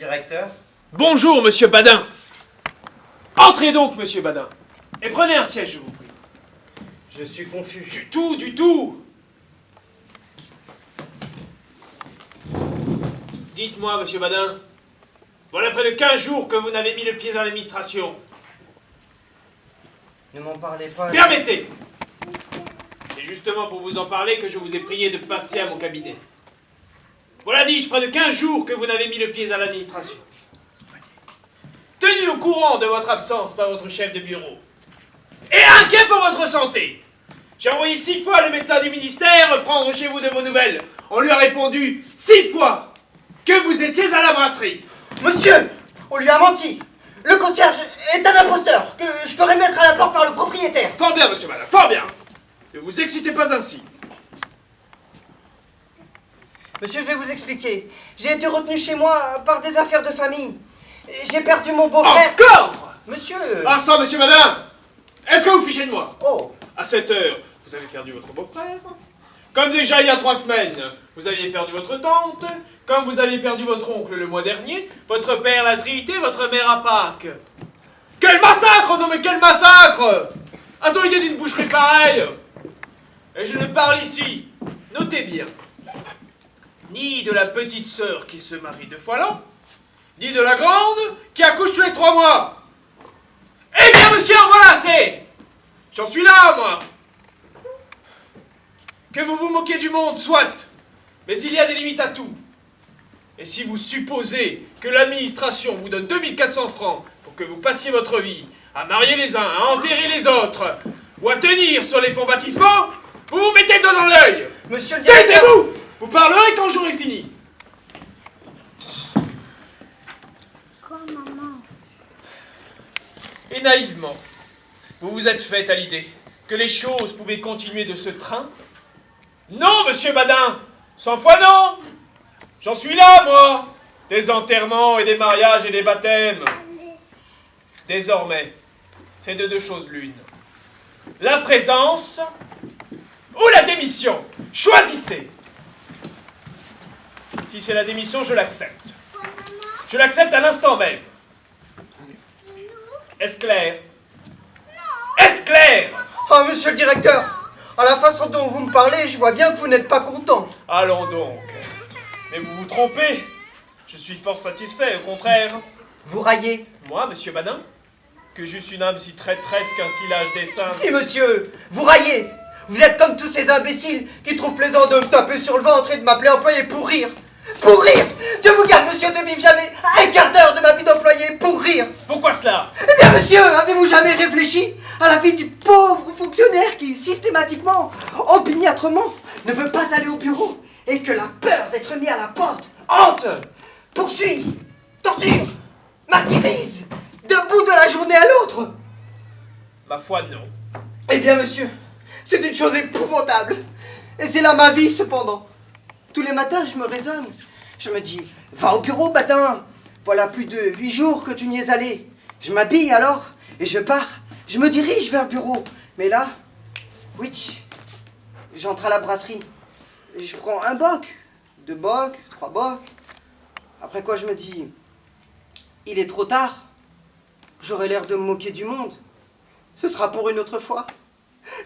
directeur. Bonjour, monsieur Badin. Entrez donc, monsieur Badin. Et prenez un siège, je vous prie. Je suis confus. Du tout. Dites-moi, monsieur Badin. Voilà près de 15 jours que vous n'avez mis le pied dans l'administration. Ne m'en parlez pas. Permettez. C'est justement pour vous en parler que je vous ai prié de passer à mon cabinet. Voilà, dis-je, près de 15 jours que vous n'avez mis le pied à l'administration. Tenu au courant de votre absence par votre chef de bureau, et inquiet pour votre santé, j'ai envoyé 6 fois le médecin du ministère prendre chez vous de vos nouvelles. On lui a répondu 6 fois que vous étiez à la brasserie. Monsieur, on lui a menti. Le concierge est un imposteur que je ferai mettre à la porte par le propriétaire. Fort bien, monsieur Malin, fort bien. Ne vous excitez pas ainsi. Monsieur, je vais vous expliquer. J'ai été retenu chez moi par des affaires de famille. J'ai perdu mon beau-frère. Encore. Monsieur. Ah ça, monsieur Malin. Est-ce que vous fichez de moi? Oh. À cette heure, vous avez perdu votre beau-frère. Comme déjà il y a 3 semaines, vous aviez perdu votre tante. Comme vous aviez perdu votre oncle le mois dernier. Votre père la Trinité, votre mère à Pâques. Quel massacre! Non mais quel massacre! A-t-on idée d'une boucherie pareille? Et je ne parle ici, notez bien, ni de la petite sœur qui se marie 2 fois l'an, ni de la grande qui accouche tous les 3 mois. Eh bien, monsieur, en voilà assez! J'en suis là, moi! Que vous vous moquez du monde, soit, mais il y a des limites à tout. Et si vous supposez que l'administration vous donne 2400 francs pour que vous passiez votre vie à marier les uns, à enterrer les autres, ou à tenir sur les fonds baptismaux, vous vous mettez le doigt dans l'œil! Monsieur le directeur. Taisez-vous! Vous parlerez quand j'aurai fini. Quoi, maman? Et naïvement, vous vous êtes fait à l'idée que les choses pouvaient continuer de ce train? Non, monsieur Badin! 100 fois non! J'en suis là, moi! Des enterrements et des mariages et des baptêmes. Désormais, c'est de 2 choses l'une. La présence ou la démission. Choisissez! Si c'est la démission, je l'accepte. Je l'accepte à l'instant même. Est-ce clair? Est-ce clair? Oh, monsieur le directeur. À la façon dont vous me parlez, je vois bien que vous n'êtes pas content. Allons donc. Mais vous vous trompez. Je suis fort satisfait, au contraire. Vous raillez. Moi, monsieur Badin, que j'eusse une âme si traîtresse qu'un si lâche dessein. Si, monsieur, vous raillez. Vous êtes comme tous ces imbéciles qui trouvent plaisant de me taper sur le ventre et de m'appeler employé pour rire. Pour rire. Dieu vous garde, monsieur, de vivre jamais un quart d'heure de ma vie d'employé pour rire. Pourquoi cela? Eh bien, monsieur, avez-vous jamais réfléchi à la vie du pauvre fonctionnaire qui, systématiquement, opiniâtrement, ne veut pas aller au bureau et que la peur d'être mis à la porte hante, poursuit, torture, martyrise, debout de la journée à l'autre? Ma foi, non. Eh bien, monsieur, c'est une chose épouvantable. Et c'est là ma vie, cependant. Tous les matins, je me raisonne. Je me dis, va au bureau, Badin. Voilà plus de 8 jours que tu n'y es allé. Je m'habille alors, et je pars. Je me dirige vers le bureau. Mais là, oui, j'entre à la brasserie. Je prends un boc, 2 bocs, 3 bocs. Après quoi, je me dis, il est trop tard. J'aurai l'air de me moquer du monde. Ce sera pour une autre fois.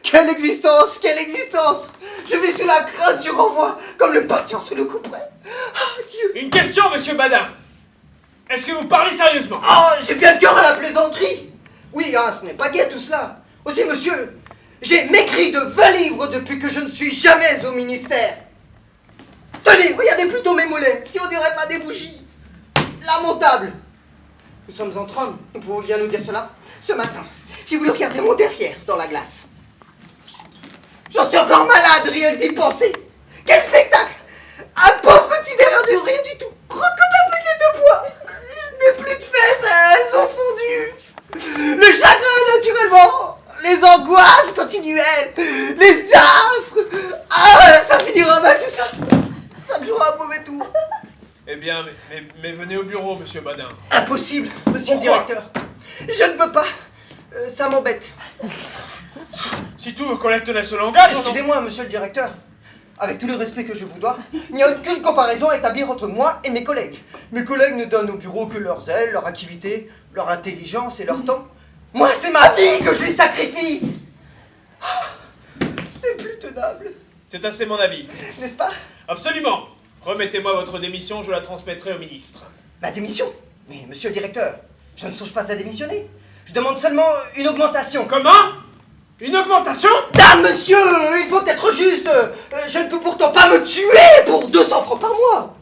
Quelle existence! Quelle existence! Je vis sous la crainte du renvoi, comme le patient sous le couperet. Ah, Dieu! Une question, monsieur Badin. Est-ce que vous parlez sérieusement? Oh, j'ai bien le cœur à la plaisanterie! Oui, hein, ce n'est pas gai tout cela. Aussi, monsieur, j'ai maigri de 20 livres depuis que je ne suis jamais au ministère. Tenez, regardez plutôt mes mollets, si on dirait pas des bougies. Lamentable! Nous sommes entre hommes, nous pouvons bien nous dire cela. Ce matin, j'ai voulu regarder mon derrière dans la glace. J'en suis encore malade, rien que d'y penser. Quel spectacle! Un pauvre petit derrière de rien du tout. Gros comme un boulet de bois. Je n'ai plus de fesses, elles ont fondu. Le chagrin, naturellement. Les angoisses continuelles. Les affres. Ah, ça finira mal tout ça. Ça me jouera un mauvais tour. Eh bien, mais venez au bureau, monsieur Badin. Impossible, monsieur le Pourquoi? directeur. Je ne peux pas. Ça m'embête. Si tous vos collègues tenaient ce langage, on en- Excusez-moi, monsieur le directeur. avec tout le respect que je vous dois, il n'y a aucune comparaison à établir entre moi et mes collègues. Mes collègues ne donnent au bureau que leur zèle, leur activité, leur intelligence et leur temps. Moi, c'est ma vie que je lui sacrifie. Ce n'est plus tenable. C'est assez mon avis. N'est-ce pas? Absolument. Remettez-moi votre démission, je la transmettrai au ministre. Ma démission? Mais monsieur le directeur, je ne songe pas à démissionner. Je demande seulement une augmentation. Comment? Une augmentation? Dame, monsieur, il faut être juste. Je ne peux pourtant pas me tuer pour 200 francs par mois.